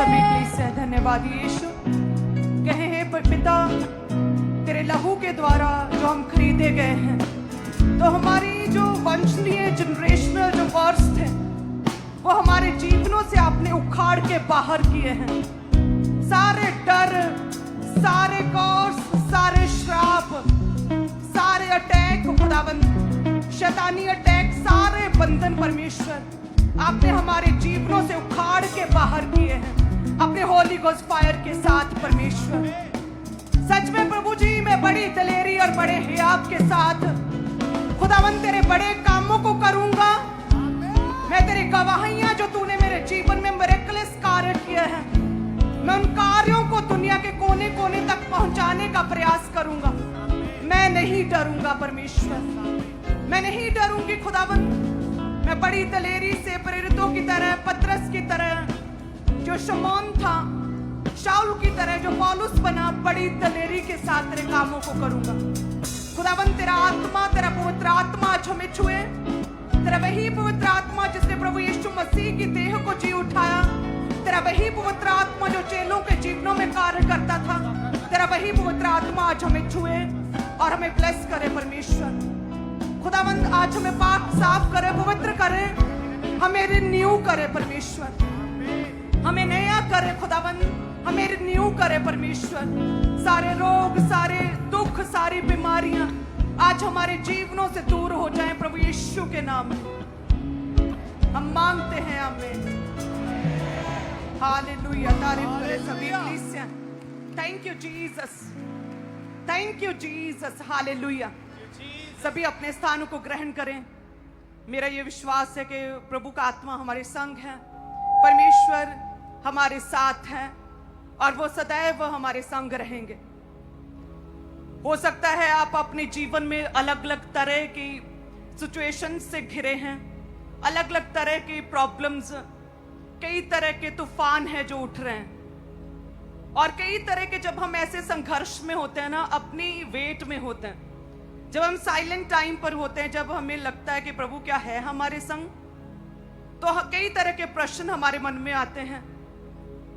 समय के लिए धन्यवाद यीशु। कहे हैं पिता, तेरे लहू के द्वारा जो हम खरीदे गए हैं, तो हमारी जो वंशनीय जनरेशनल जो वर्स थे वो हमारे जीवनों से आपने उखाड़ के बाहर किए हैं। सारे डर, सारे कॉर्स, सारे श्राप, सारे अटैक खुदावंद, शैतानी अटैक, सारे बंधन परमेश्वर आपने हमारे जीवनों से उखाड़ के बाहर किए हैं अपने होली गोस्ट फायर के साथ परमेश्वर। सच में प्रभु जी, मैं बड़ी दलेरी और बड़े हियाब के साथ खुदावंद तेरे बड़े कामों को करूंगा। मैं तेरी गवाहियां जो तूने मेरे जीवन में मिरेकल्स कार्य किए हैं, मैं उन कार्यों को दुनिया के कोने कोने तक पहुंचाने का प्रयास करूंगा। मैं नहीं डरूंगा परमेश्वर, मैं नहीं डरूंगी खुदावंद। मैं बड़ी दलेरी से प्रेरितों की तरह, पतरस की तरह, जो शमौन था, शाऊल की तरह जो पौलुस बना, बड़ी दलेरी के साथ तेरे कामों को करूंगा। खुदावंद तेरा आत्मा, तेरा पवित्र आत्मा आज हमें छुए। तेरा वही पवित्र आत्मा जिसने प्रभु यीशु मसीह की देह को जी उठाया, तेरा वही पवित्र आत्मा जो चेलों के जीवनों में कार्य करता था, तेरा वही पवित्र आत्मा आज हमें छुए और हमें ब्लेस करे परमेश्वर। खुदावंद आज हमें पाक साफ करे, पवित्र करे, हमें रिन्यू करे परमेश्वर, हमें नया करे खुदावंद, हमें रिन्यू करे परमेश्वर। सारे रोग, सारे दुख, सारी बीमारियां आज हमारे जीवनों से दूर हो जाएं प्रभु यीशु के नाम में हम मांगते हैं। आमीन, हालेलुया। तारीफ करें सभी कलीसिया। Thank you Jesus, thank you Jesus, hallelujah. सभी अपने स्थानों को ग्रहण करें। मेरा ये विश्वास है कि प्रभु का आत्मा हमारे संग है, परमेश्वर हमारे साथ है और वो सदैव हमारे संग रहेंगे। हो सकता है आप अपने जीवन में अलग अलग तरह की सिचुएशन से घिरे हैं, अलग अलग तरह की प्रॉब्लम्स, कई तरह के तूफान हैं जो उठ रहे हैं, और कई तरह के जब हम ऐसे संघर्ष में होते हैं ना, अपनी वेट में होते हैं, जब हम साइलेंट टाइम पर होते हैं, जब हमें लगता है कि प्रभु क्या है हमारे संग, तो कई तरह के प्रश्न हमारे मन में आते हैं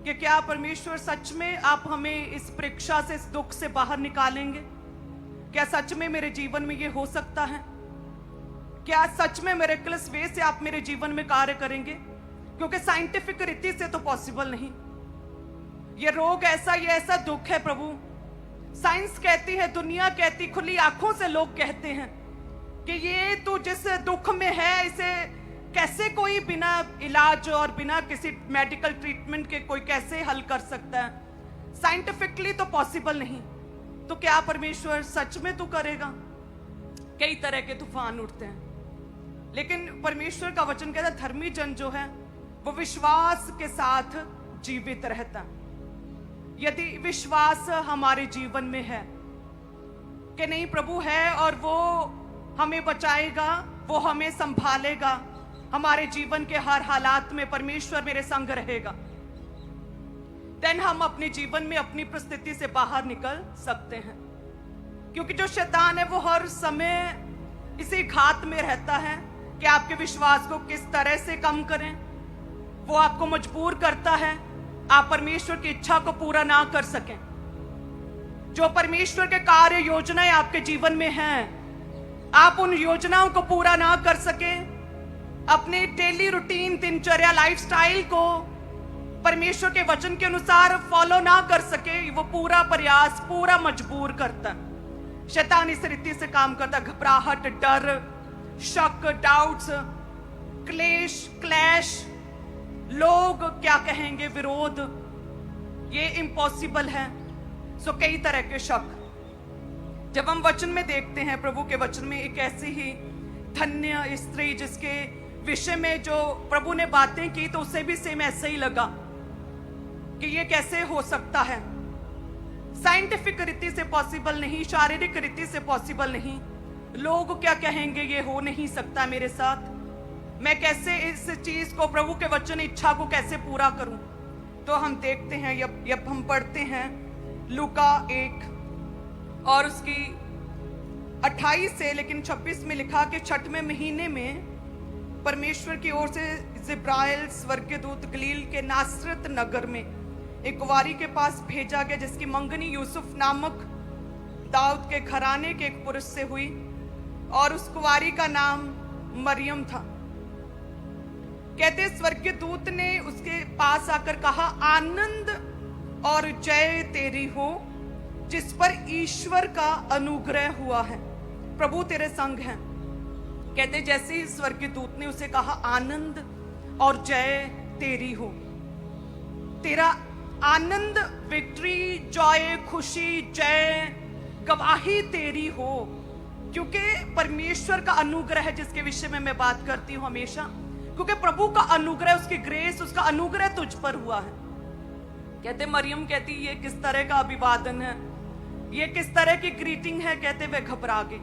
कि क्या परमेश्वर सच में आप हमें इस परीक्षा से, इस दुख से बाहर निकालेंगे? क्या सच में मेरे जीवन में ये हो सकता है? क्या सच में मिरेकल्स वे से आप मेरे जीवन में कार्य करेंगे? क्योंकि साइंटिफिक रीति से तो पॉसिबल नहीं। ये रोग ऐसा, ये ऐसा दुख है प्रभु, साइंस कहती है, दुनिया कहती, खुली आंखों से लोग कहते हैं कि ये तो जिस दुख में है, इसे कैसे कोई बिना इलाज और बिना किसी मेडिकल ट्रीटमेंट के कोई कैसे हल कर सकता है? साइंटिफिकली तो पॉसिबल नहीं। तो क्या परमेश्वर सच में तू करेगा? कई तरह के तूफान उठते हैं, लेकिन परमेश्वर का वचन कहता है धर्मी जन जो है वो विश्वास के साथ जीवित रहता। यदि विश्वास हमारे जीवन में है कि नहीं प्रभु है और वो हमें बचाएगा, वो हमें संभालेगा, हमारे जीवन के हर हालात में परमेश्वर मेरे संग रहेगा, देन हम अपने जीवन में अपनी परिस्थिति से बाहर निकल सकते हैं। क्योंकि जो शैतान है वो हर समय इसी घात में रहता है कि आपके विश्वास को किस तरह से कम करें। वो आपको मजबूर करता है आप परमेश्वर की इच्छा को पूरा ना कर सकें। जो परमेश्वर के कार्य योजनाएं आपके जीवन में हैं, आप उन योजनाओं को पूरा ना कर सकें, अपने डेली रूटीन, दिनचर्या, लाइफस्टाइल को परमेश्वर के वचन के अनुसार फॉलो ना कर सके, वो पूरा प्रयास, पूरा मजबूर करता है। शैतान इस रीति से काम करता है। घबराहट, डर, शक, डाउट्स, क्लेश, क्लैश, लोग क्या कहेंगे, विरोध, ये इम्पॉसिबल है। सो कई तरह के शक जब हम वचन में देखते हैं, प्रभु के वचन में एक ऐसी ही धन्य स्त्री जिसके विषय में जो प्रभु ने बातें की, तो उसे भी सेम ऐसे ही लगा कि ये कैसे हो सकता है। साइंटिफिक रीति से पॉसिबल नहीं, शारीरिक रीति से पॉसिबल नहीं। लोग क्या कहेंगे, ये हो नहीं सकता मेरे साथ। मैं कैसे इस चीज को, प्रभु के वचन इच्छा को कैसे पूरा करूं? तो हम देखते हैं, जब हम पढ़ते हैं लूका 1 और उसकी 28 से लेकिन 26 में लिखा कि 6वें महीने में परमेश्वर की ओर से जिब्राइल स्वर्गदूत गलील के नासरत नगर में एक कुंवारी के पास भेजा गया, जिसकी मंगनी यूसुफ नामक दाऊद के घराने के एक पुरुष से हुई, और उस कुंवारी का नाम मरियम था। कहते स्वर्गदूत ने उसके पास आकर कहा, आनंद और जय तेरी हो, जिस पर ईश्वर का अनुग्रह हुआ है, प्रभु तेरे संग है। कहते जैसे ही स्वर्गदूत ने उसे कहा, आनंद और जय तेरी हो, तेरा आनंद, विक्ट्री, जॉय, खुशी, जय, गवाही तेरी हो, क्योंकि परमेश्वर का अनुग्रह है जिसके विषय में मैं बात करती हूं हमेशा, क्योंकि प्रभु का अनुग्रह, उसकी ग्रेस, उसका अनुग्रह तुझ पर हुआ है। कहते मरियम कहती ये किस तरह का अभिवादन है, ये किस तरह की ग्रीटिंग है। कहते वे घबरा गए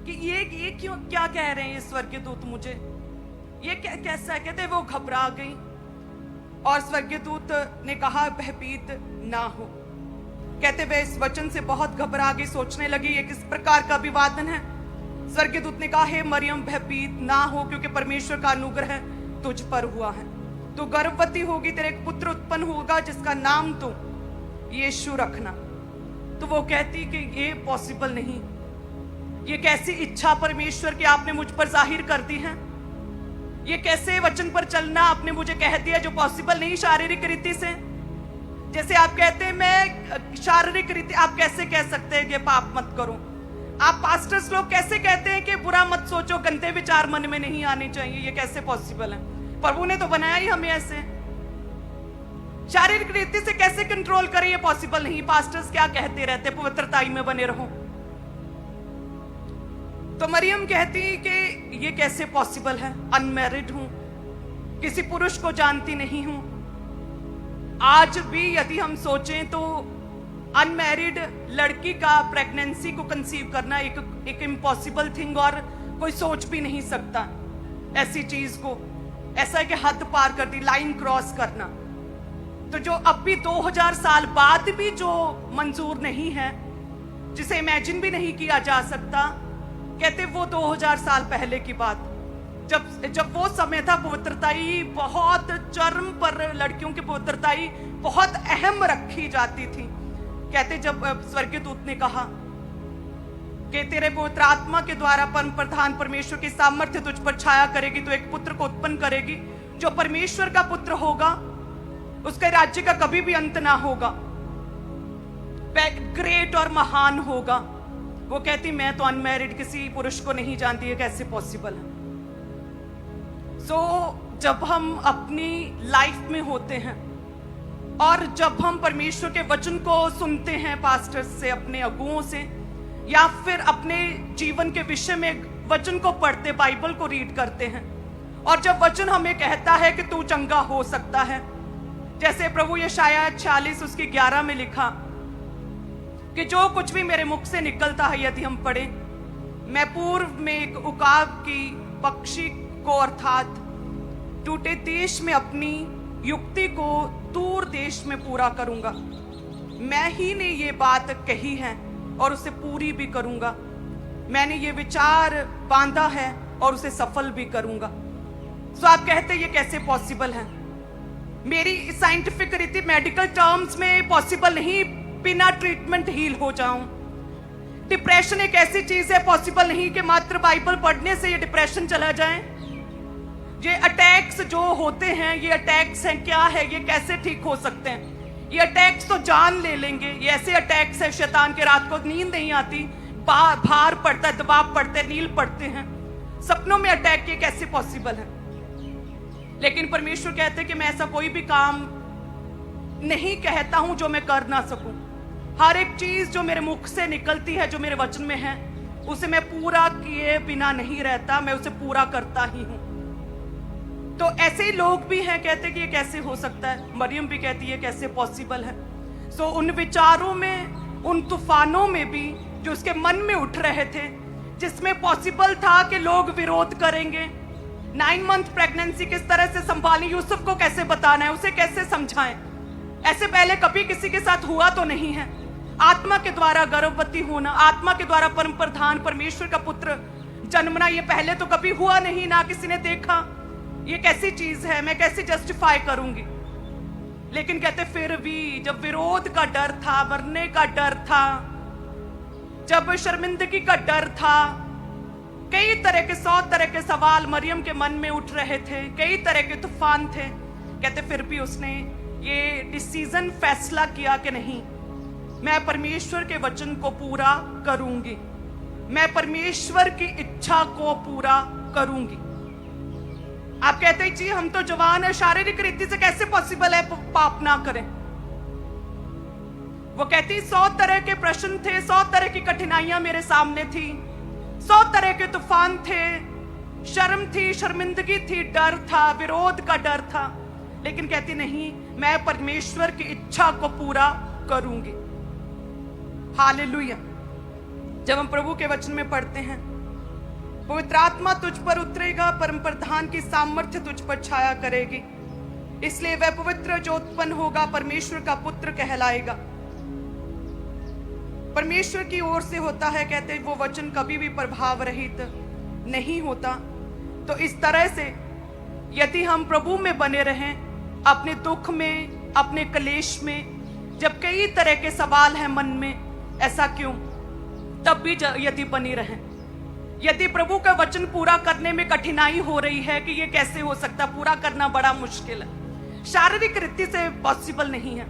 कि ये क्यों, क्या कह रहे हैं ये स्वर्गदूत मुझे, ये कैसा है। कहते वो घबरा गई और स्वर्गदूत ने कहा भयभीत ना हो। कहते वे इस वचन से बहुत घबरा गई, सोचने लगी ये किस प्रकार का अभिवादन है। स्वर्गदूत ने कहा, हे मरियम भयभीत ना हो, क्योंकि परमेश्वर का अनुग्रह तुझ पर हुआ है, तू गर्भवती होगी, तेरे एक पुत्र उत्पन्न होगा जिसका नाम तू यीशु रखना। तो वो कहती कि ये पॉसिबल नहीं, ये कैसी इच्छा परमेश्वर की आपने मुझ पर जाहिर कर दी है, ये कैसे वचन पर चलना आपने मुझे कह दिया जो पॉसिबल नहीं शारीरिक रीति से। जैसे आप कहते हैं मैं शारीरिक रीति, आप कैसे कह सकते हैं कि पाप मत करो। आप पास्टर्स लोग कैसे कहते हैं कि बुरा मत सोचो, गंदे विचार मन में नहीं आने चाहिए, ये कैसे पॉसिबल है। प्रभु ने तो बनाया ही हमें ऐसे, शारीरिक रीति से कैसे कंट्रोल करें, ये पॉसिबल नहीं। पास्टर्स क्या कहते रहते, पवित्रताई में बने रहो। तो मरियम कहती कि ये कैसे पॉसिबल है, अनमैरिड हूं, किसी पुरुष को जानती नहीं हूं। आज भी यदि हम सोचें तो अनमैरिड लड़की का प्रेगनेंसी को कंसीव करना एक इम्पॉसिबल थिंग, और कोई सोच भी नहीं सकता ऐसी चीज को। ऐसा है कि हद पार कर दी, लाइन क्रॉस करना। तो जो अब भी 2000 साल बाद भी जो मंजूर नहीं है, जिसे इमेजिन भी नहीं किया जा सकता, कहते वो 2000 साल पहले की बात, जब वो समय था, पवित्रताई बहुत चरम पर, लड़कियों की पवित्रताई बहुत अहम रखी जाती थी। कहते जब स्वर्गदूत ने कहा कि तेरे पवित्र आत्मा के द्वारा परम प्रधान परमेश्वर की सामर्थ्य तुझ पर छाया करेगी, तो एक पुत्र को उत्पन्न करेगी जो परमेश्वर का पुत्र होगा, उसके राज्य का कभी भी अंत ना होगा, ग्रेट और महान होगा। वो कहती मैं तो अनमैरिड किसी पुरुष को नहीं जानती, है कैसे पॉसिबल है। जब हम अपनी लाइफ में होते हैं और जब हम परमेश्वर के वचन को सुनते हैं पास्टर्स से, अपने अगुओं से, या फिर अपने जीवन के विषय में वचन को पढ़ते, बाइबल को रीड करते हैं, और जब वचन हमें कहता है कि तू चंगा हो सकता है, जैसे प्रभु यशायाह 46 उसकी 11 में लिखा कि जो कुछ भी मेरे मुख से निकलता है, यदि हम पढ़े, मैं पूर्व में एक उकाब की पक्षी को अर्थात टूटे देश में अपनी युक्ति को दूर देश में पूरा करूंगा। मैं ही ने ये बात कही है और उसे पूरी भी करूंगा। मैंने ये विचार बांधा है और उसे सफल भी करूंगा। तो आप कहते ये कैसे पॉसिबल है? मेरी साइंटिफिक रीति मेडिकल टर्म्स में पॉसिबल नहीं, बिना ट्रीटमेंट हील हो जाऊं। डिप्रेशन एक ऐसी चीज है, पॉसिबल नहीं कि मात्र बाइबल पढ़ने से ये डिप्रेशन चला जाए। ये अटैक्स जो होते हैं, ये अटैक्स हैं, क्या है ये, कैसे ठीक हो सकते हैं? ये अटैक्स तो जान ले लेंगे। ये ऐसे अटैक्स है शैतान के, रात को नींद नहीं आती, भार पड़ता है, दबाव पड़ते हैं, नील पड़ते हैं, सपनों में अटैक, ये कैसे पॉसिबल है? लेकिन परमेश्वर कहते हैं कि मैं ऐसा कोई भी काम नहीं कहता हूं जो मैं कर ना सकूं। हर एक चीज जो मेरे मुख से निकलती है, जो मेरे वचन में है, उसे मैं पूरा किए बिना नहीं रहता, मैं उसे पूरा करता ही हूं। तो ऐसे ही लोग भी हैं, कहते कि ये कैसे हो सकता है। मरियम भी कहती है कैसे पॉसिबल है। उन विचारों में, उन तूफानों में भी जो उसके मन में उठ रहे थे, जिसमें पॉसिबल था कि लोग विरोध करेंगे, 9 मंथ प्रेगनेंसी किस तरह से संभालनी, यूसुफ को कैसे बताना है, उसे कैसे समझाएं, ऐसे पहले कभी किसी के साथ हुआ तो नहीं है। आत्मा के द्वारा गर्भवती होना, आत्मा के द्वारा परम प्रधान परमेश्वर का पुत्र जन्मना ये पहले तो कभी हुआ नहीं, ना किसी ने देखा, ये कैसी चीज है, मैं कैसे जस्टिफाई करूंगी। लेकिन कहते फिर भी जब विरोध का डर था, मरने का डर था, जब शर्मिंदगी का डर था, कई तरह के 100 तरह के सवाल मरियम के मन में उठ रहे थे, कई तरह के तूफान थे, कहते फिर भी उसने ये डिसीजन फैसला किया कि नहीं, मैं परमेश्वर के वचन को पूरा करूंगी, मैं परमेश्वर की इच्छा को पूरा करूंगी। आप कहते हैं जी हम तो जवान है, शारीरिक रीति से कैसे पॉसिबल है पाप ना करें। वो कहती 100 तरह के प्रश्न थे, 100 तरह की कठिनाइयां मेरे सामने थी, 100 तरह के तूफान थे, शर्म थी, शर्मिंदगी थी, डर था, विरोध का डर था, लेकिन कहती नहीं, मैं परमेश्वर की इच्छा को पूरा करूंगी। हालेलुया। जब हम प्रभु के वचन में पढ़ते हैं, पवित्र आत्मा तुझ पर उतरेगा, परम प्रधान की सामर्थ्य तुझ पर छाया करेगी, इसलिए वह पवित्र जो उत्पन्न होगा परमेश्वर का पुत्र कहलाएगा। परमेश्वर की ओर से होता है, कहते वो वचन कभी भी प्रभाव रहित नहीं होता। तो इस तरह से यदि हम प्रभु में बने रहें, अपने दुख में, अपने क्लेश में, जब कई तरह के सवाल हैं मन में, ऐसा क्यों, तब भी यदि बनी रहें। यदि प्रभु का वचन पूरा करने में कठिनाई हो रही है कि ये कैसे हो सकता, पूरा करना बड़ा मुश्किल है, शारीरिक रीति से पॉसिबल नहीं है,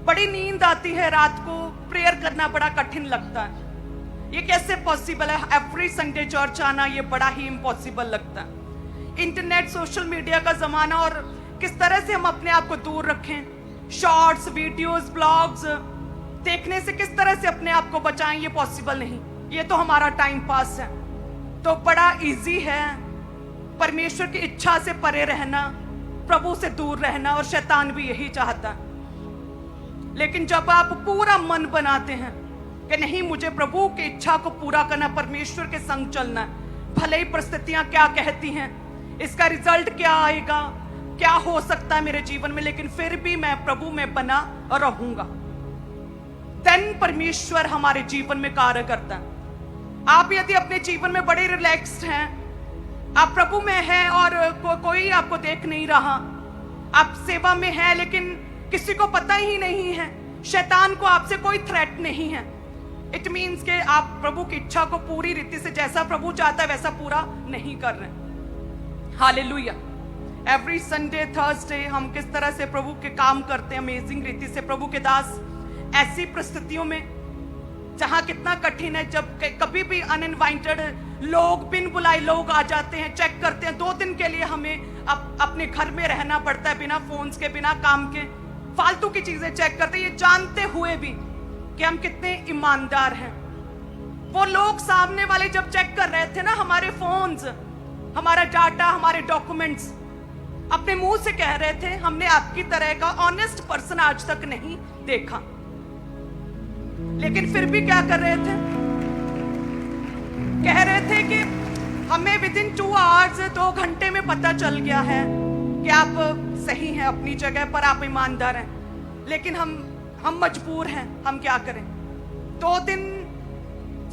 बड़ी नींद आती है रात को, प्रेयर करना बड़ा कठिन लगता है, ये कैसे पॉसिबल है, एवरी संडे चर्च आना ये बड़ा ही इम्पॉसिबल लगता है। इंटरनेट, सोशल मीडिया का जमाना, और किस तरह से हम अपने आप को दूर रखें, शॉर्ट्स, वीडियोस, ब्लॉग्स देखने से किस तरह से अपने आप को बचाएं, ये पॉसिबल नहीं, ये तो हमारा टाइम पास है। तो बड़ा इजी है परमेश्वर की इच्छा से परे रहना, प्रभु से दूर रहना, और शैतान भी यही चाहता है। लेकिन जब आप पूरा मन बनाते हैं कि नहीं, मुझे प्रभु की इच्छा को पूरा करना, परमेश्वर के संग चलना है, भले ही परिस्थितियां क्या कहती हैं, इसका रिजल्ट क्या आएगा, क्या हो सकता है मेरे जीवन में, लेकिन फिर भी मैं प्रभु में बना रहूंगा, देन परमेश्वर हमारे जीवन में कार्य करता है। आप यदि अपने जीवन में बड़े रिलैक्स्ड हैं, आप प्रभु में हैं और कोई आपको देख नहीं रहा, आप सेवा में हैं लेकिन किसी को पता ही नहीं है, शैतान को आपसे कोई थ्रेट नहीं है, इट मीन्स के आप प्रभु की इच्छा को पूरी रीति से, जैसा प्रभु चाहता है वैसा पूरा नहीं कर रहे। हालेलुया। एवरी संडे, थर्सडे हम किस तरह से प्रभु के काम करते हैं, अमेजिंग रीति से। प्रभु के दास ऐसी परिस्थितियों में जहां कितना कठिन है, जब कभी भी अनइनवाइटेड लोग, बिन बुलाए लोग आ जाते हैं, चेक करते हैं, 2 दिन के लिए हमें अपने घर में रहना पड़ता है, बिना फोन्स के, बिना काम के, फालतू की चीजें चेक करते हैं, ये जानते हुए भी कि हम कितने ईमानदार हैं। वो लोग सामने वाले जब चेक कर रहे थे ना हमारे फोन्स, हमारा डाटा, हमारे डॉक्यूमेंट्स, अपने मुंह से कह रहे थे हमने आपकी तरह का ऑनेस्ट पर्सन आज तक नहीं देखा, लेकिन फिर भी क्या कर रहे थे, कह रहे थे कि हमें विदिन 2 आवर्स, 2 घंटे में पता चल गया है कि आप सही हैं अपनी जगह पर, आप ईमानदार हैं, लेकिन हम मजबूर हैं, हम क्या करें, 2 दिन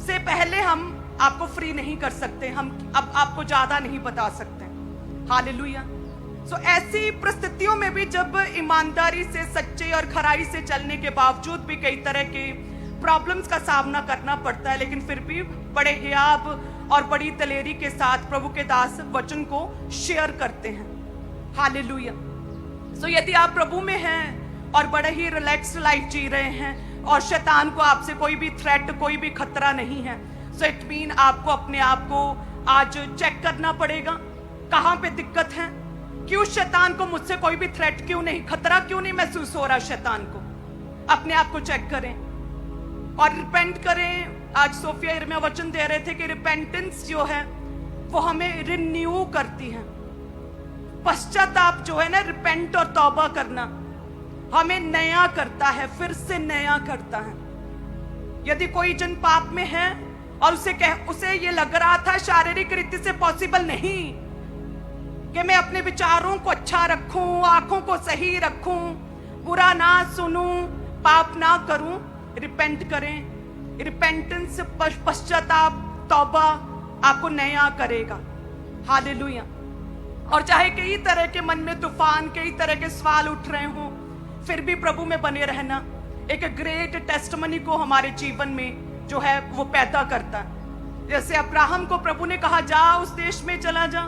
से पहले हम आपको फ्री नहीं कर सकते, हम अब आपको ज्यादा नहीं बता सकते। हालेलुया। सो ऐसी परिस्थितियों में भी जब ईमानदारी से, सच्चे और खराई से चलने के बावजूद भी कई तरह के प्रॉब्लम्स का सामना करना पड़ता है, लेकिन फिर भी बड़े हियाब और बड़ी दलेरी के साथ प्रभु के दास वचन को शेयर करते हैं। हालेलुया। सो यदि आप प्रभु में हैं और बड़े ही रिलैक्स्ड लाइफ जी रहे हैं और शैतान को आपसे कोई भी थ्रेट, कोई भी खतरा नहीं है, सो इट मीन आपको अपने आप को आज चेक करना पड़ेगा, कहां पे दिक्कत है, क्यों शैतान को मुझसे कोई भी थ्रेट क्यों नहीं, खतरा क्यों नहीं महसूस हो रहा शैतान को। अपने आप को चेक करें और रिपेंट करें। आज सोफिया इरमिया वचन दे रहे थे कि रिपेंटेंस जो है वो हमें रिन्यू करती है। पश्चाताप जो है ना, रिपेंट और तौबा करना हमें नया करता है, फिर से नया करता है। यदि कोई जन पाप में है और उसे ये लग रहा था शारीरिक रीति से पॉसिबल नहीं कि मैं अपने विचारों को अच्छा रखूं, आंखों को सही रखूं, बुरा ना सुनूं, पाप ना करूं, रिपेंट करें। रिपेंटेंस, पश्चाताप, तौबा आपको नया करेगा। हालेलुया। और चाहे कई तरह के मन में तूफान, कई तरह के सवाल उठ रहे हों, फिर भी प्रभु में बने रहना एक ग्रेट टेस्टमनी को हमारे जीवन में जो है वो पैदा करता है। जैसे अब्राहम को प्रभु ने कहा जा उस देश में चला जा,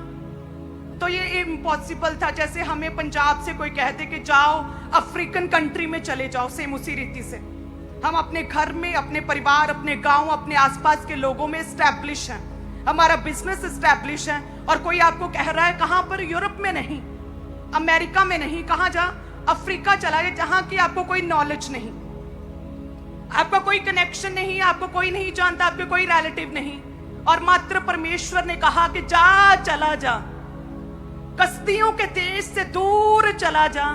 तो ये इम्पॉसिबल था। जैसे हमें पंजाब से कोई कहते कि जाओ अफ्रीकन कंट्री में चले जाओ, सेम उसी रीति से हम अपने घर में, अपने परिवार, अपने गांव, अपने आसपास के लोगों में स्टैब्लिश हैं, हमारा बिजनेस स्टैब्लिश है। और कोई आपको कह रहा है कहां पर, यूरोप में नहीं, अमेरिका में नहीं, कहां जा, अफ्रीका चला जाए, जहां की आपको कोई नॉलेज नहीं, आपका कोई कनेक्शन नहीं, आपको कोई नहीं जानता, आपके कोई रिलेटिव नहीं, और मात्र परमेश्वर ने कहा कि जा, चला जा, कस्तियों के देश से दूर चला जा।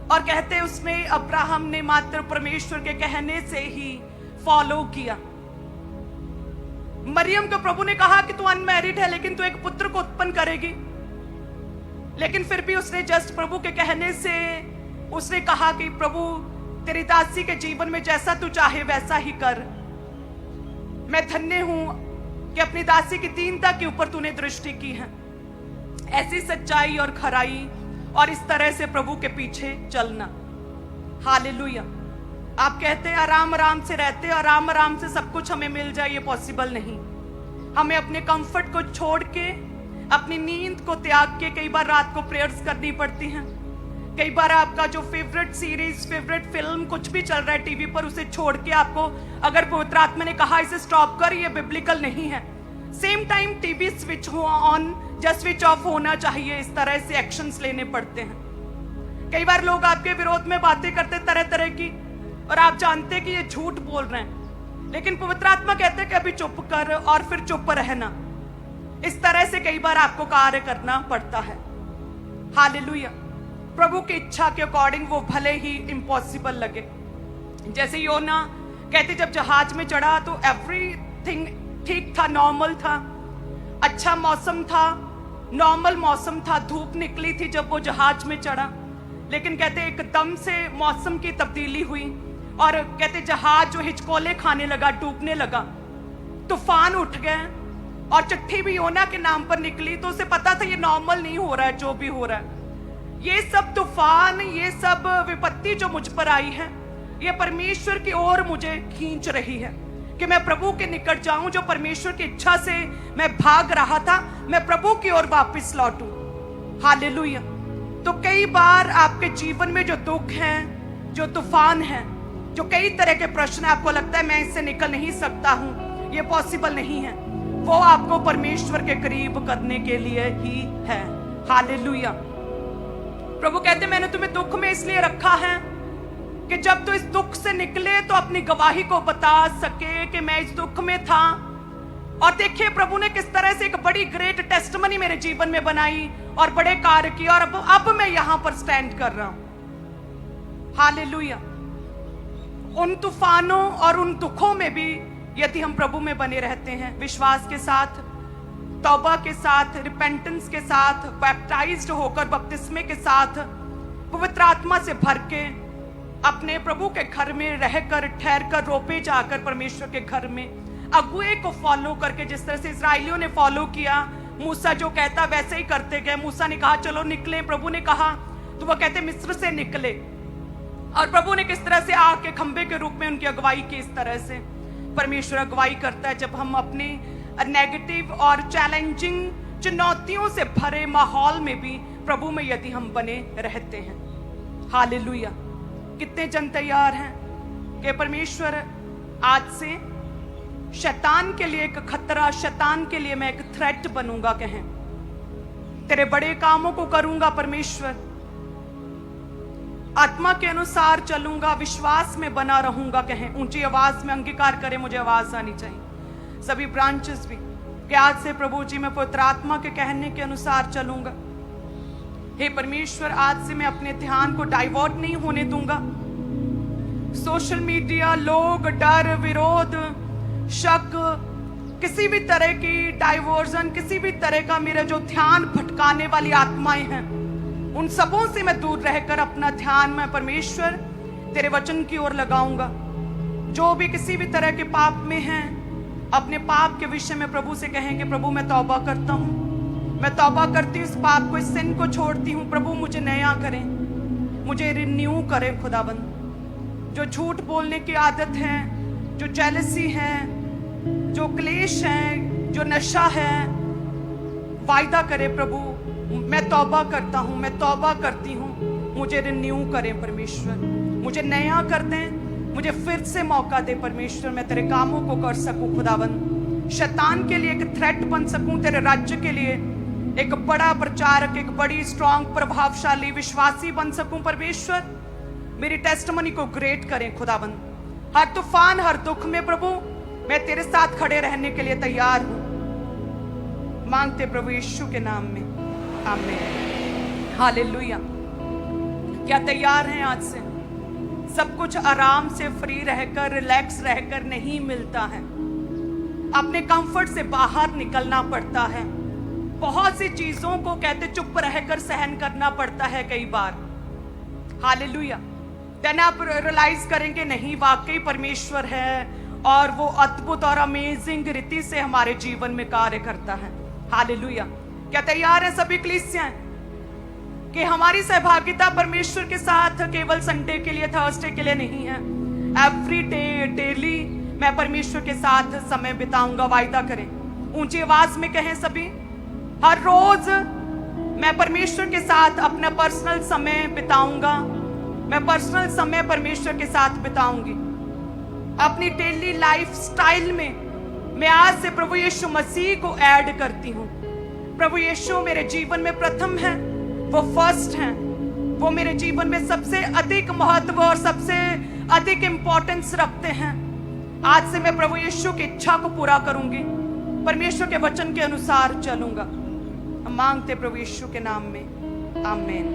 और कहते उसने, अब्राहम ने मात्र परमेश्वर के कहने से ही फॉलो किया। मरियम को प्रभु ने कहा कि तू अनमैरिड है लेकिन तू एक पुत्र को उत्पन्न करेगी, लेकिन फिर भी उसने जस्ट प्रभु के कहने से उसने कहा कि प्रभु तेरी दासी के जीवन में जैसा तू चाहे वैसा ही कर। मैं धन्य हूं कि अपनी दासी की दीनता के ऊपर तूने दृष्टि की है। ऐसी सच्चाई और खराई और इस तरह से प्रभु के पीछे चलना। हालेलुया। आप कहते हैं आराम आराम से रहते, आराम आराम से सब कुछ हमें मिल जाए, ये पॉसिबल नहीं। हमें अपने कंफर्ट को छोड़ के, अपनी नींद को त्याग के कई बार रात को प्रेयर्स करनी पड़ती हैं। कई बार आपका जो फेवरेट सीरीज, फेवरेट फिल्म कुछ भी चल रहा है टीवी पर, उसे छोड़ के आपको, अगर पवित्र आत्मा ने कहा इसे स्टॉप कर, ये बिब्लिकल नहीं है, same time TV switch on या स्विच ऑफ होना चाहिए। इस तरह से एक्शंस लेने पड़ते हैं। कई बार लोग आपके विरोध में बातें करते तरह तरह की, और आप जानते कि ये झूठ बोल रहे हैं, लेकिन पवित्र आत्मा कहते हैं कि अभी चुप कर और फिर चुप रहना। इस तरह से कई बार आपको कार्य करना पड़ता है। हालेलुया। प्रभु की इच्छा के अकॉर्डिंग वो भले ही इम्पॉसिबल लगे। जैसे योना कहते जब जहाज में चढ़ा तो एवरीथिंग ठीक था, नॉर्मल था, अच्छा मौसम था, नॉर्मल मौसम था, धूप निकली थी जब वो जहाज में चढ़ा, लेकिन कहते एकदम से मौसम की तब्दीली हुई और कहते जहाज जो हिचकोले खाने लगा, डूबने लगा, तूफान उठ गए और चिट्ठी भी योना के नाम पर निकली। तो उसे पता था ये नॉर्मल नहीं हो रहा है जो भी हो रहा है, ये सब तूफान, ये सब विपत्ति जो मुझ पर आई है, ये परमेश्वर की ओर मुझे खींच रही है कि मैं प्रभु के निकट जाऊं। जो परमेश्वर की इच्छा से मैं भाग रहा था, मैं प्रभु की ओर वापस लौटूं। हालेलुया। तो कई बार आपके जीवन में जो दुख हैं, जो तूफान हैं, जो कई तरह के प्रश्न, आपको लगता है मैं इससे निकल नहीं सकता हूं, ये पॉसिबल नहीं है, वो आपको परमेश्वर के करीब करने के लिए ही है। हालेलुया। प्रभु कहते मैंने तुम्हें दुख में इसलिए रखा है कि जब तो इस दुख से निकले तो अपनी गवाही को बता सके कि मैं इस दुख में था। और देखिए प्रभु ने किस तरह से एक बड़ी ग्रेट टेस्टमनी मेरे जीवन में बनाई और बड़े कार्य किए, और अब मैं यहां पर स्टैंड कर रहा हूं। हालेलुया। उन तूफानों और उन दुखों में भी यदि हम प्रभु में बने रहते हैं, विश्वास के साथ, तौबा के साथ, रिपेंटेंस के साथ, बैप्टाइज्ड होकर बपतिस्मे के साथ, पवित्र आत्मा से भर के, अपने प्रभु के घर में रहकर, ठहर कर, रोपे जाकर परमेश्वर के घर में अगुए को फॉलो करके, जिस तरह से इजराइलियों ने फॉलो किया, मूसा जो कहता वैसे ही करते गए। मूसा ने कहा चलो निकले, प्रभु ने कहा, तो वो कहते मिस्र से निकले, और प्रभु ने किस तरह से आग के खंबे के रूप में उनकी अगुवाई की। इस तरह से परमेश्वर अगुवाई करता है जब हम अपने नेगेटिव और चैलेंजिंग, चुनौतियों से भरे माहौल में भी प्रभु में यदि हम बने रहते हैं। हालेलुया। कितने जन तैयार हैं कि परमेश्वर आज से शैतान के लिए एक खतरा, शैतान के लिए मैं एक थ्रेट बनूंगा, कहें तेरे बड़े कामों को करूंगा परमेश्वर, आत्मा के अनुसार चलूंगा, विश्वास में बना रहूंगा, कहें ऊंची आवाज में अंगीकार करें। मुझे आवाज आनी चाहिए, सभी ब्रांचेस भी, कि आज से प्रभु जी मैं पवित्र आत्मा के कहने के अनुसार चलूंगा। हे परमेश्वर, आज से मैं अपने ध्यान को डाइवर्ट नहीं होने दूंगा। सोशल मीडिया, लोग, डर, विरोध, शक, किसी भी तरह की डाइवर्जन, किसी भी तरह का मेरा जो ध्यान भटकाने वाली आत्माएं हैं, उन सबों से मैं दूर रहकर अपना ध्यान मैं परमेश्वर तेरे वचन की ओर लगाऊंगा। जो भी किसी भी तरह के पाप में हैं, अपने पाप के विषय में प्रभु से कहें कि प्रभु मैं तौबा करता हूँ, मैं तौबा करती हूँ, इस पाप को, इस सिन को छोड़ती हूँ। प्रभु मुझे नया करें, मुझे रिन्यू करें खुदाबंद। जो झूठ बोलने की आदत है, जो जेलसी है, जो क्लेश है, जो नशा है, वायदा करे प्रभु मैं तौबा करता हूँ, मैं तौबा करती हूँ, मुझे रिन्यू करें परमेश्वर, मुझे नया कर दें, मुझे फिर से मौका दे परमेश्वर, मैं तेरे कामों को कर सकूं खुदावन, शैतान के लिए एक थ्रेट बन सकूं, तेरे राज्य के लिए एक बड़ा प्रचारक, एक बड़ी स्ट्रांग प्रभावशाली विश्वासी बन सकूं परमेश्वर। मेरी टेस्टमनी को ग्रेट करें खुदावन। हर तूफान, हर दुख में प्रभु मैं तेरे साथ खड़े रहने के लिए तैयार हूं, मांगते प्रभु यीशु के नाम में, आमीन, हालेलुया। क्या तैयार हैं? आज से सब कुछ आराम से फ्री रहकर, रिलैक्स रहकर नहीं मिलता है, अपने कंफर्ट से बाहर निकलना पड़ता है। बहुत सी चीजों को कहते चुप रहकर सहन करना पड़ता है कई बार, हालेलुया। देन आप रियलाइज करेंगे नहीं, वाकई परमेश्वर है और वो अद्भुत और अमेजिंग रीति से हमारे जीवन में कार्य करता है, हालेलुया। क्या तैयार है सभी कलीसियां कि हमारी सहभागिता परमेश्वर के साथ केवल संडे के लिए, थर्सडे के लिए नहीं है, एवरी डे, डेली मैं परमेश्वर के साथ समय बिताऊंगा। वायदा करें, ऊंची आवाज में कहें सभी, हर रोज मैं परमेश्वर के साथ अपना पर्सनल समय बिताऊंगा, मैं पर्सनल समय परमेश्वर के साथ बिताऊंगी। अपनी डेली लाइफ स्टाइल में मैं आज से प्रभु यीशु मसीह को ऐड करती हूँ। प्रभु यीशु मेरे जीवन में प्रथम है, वो फर्स्ट हैं, वो मेरे जीवन में सबसे अधिक महत्व और सबसे अधिक इंपॉर्टेंस रखते हैं। आज से मैं प्रभु यीशु की इच्छा को पूरा करूंगी, परमेश्वर के वचन के अनुसार चलूंगा। हम मांगते प्रभु यीशु के नाम में, आमीन।